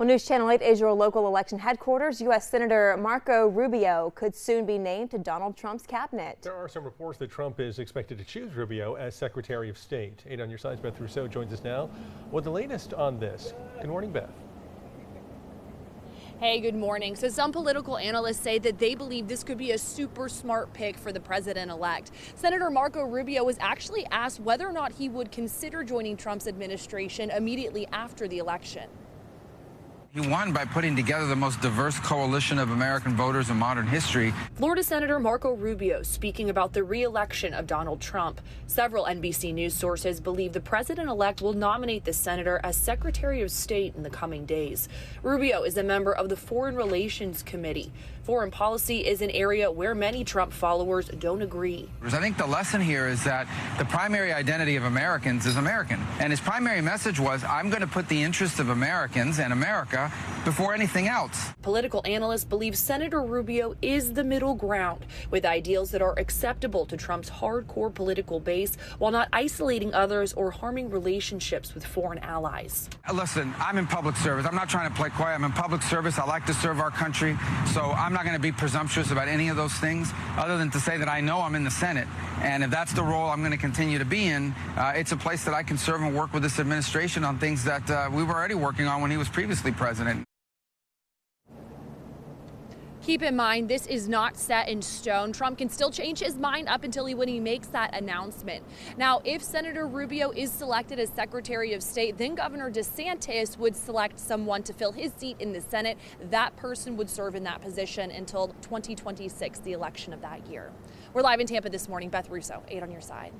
Well, News Channel 8 is your local election headquarters. U.S. Senator Marco Rubio could soon be named to Donald Trump's cabinet. There are some reports that Trump is expected to choose Rubio as Secretary of State. 8 on your side's Beth Rousseau joins us now with the latest on this. Good morning, Beth. Hey, good morning. So some political analysts say that they believe this could be a super smart pick for the president-elect. Senator Marco Rubio was actually asked whether or not he would consider joining Trump's administration immediately after the election. He won by putting together the most diverse coalition of American voters in modern history. Florida Senator Marco Rubio speaking about the re-election of Donald Trump. Several NBC News sources believe the president-elect will nominate the senator as Secretary of State in the coming days. Rubio is a member of the Foreign Relations Committee. Foreign policy is an area where many Trump followers don't agree. I think the lesson here is that the primary identity of Americans is American. And his primary message was, I'm going to put the interests of Americans and America before anything else. Political analysts believe Senator Rubio is the middle ground, with ideals that are acceptable to Trump's hardcore political base while not isolating others or harming relationships with foreign allies. Listen, I'm in public service. I'm not trying to play quiet. I'm in public service. I like to serve our country. So I'm not going to be presumptuous about any of those things other than to say that I know I'm in the Senate. And if that's the role I'm going to continue to be in, it's a place that I can serve and work with this administration on things that we were already working on when he was previously president. Keep in mind, this is not set in stone. Trump can still change his mind up until when he makes that announcement. Now, if Senator Rubio is selected as Secretary of State, then Governor DeSantis would select someone to fill his seat in the Senate. That person would serve in that position until 2026, the election of that year. We're live in Tampa this morning. Beth Russo, 8 on your side.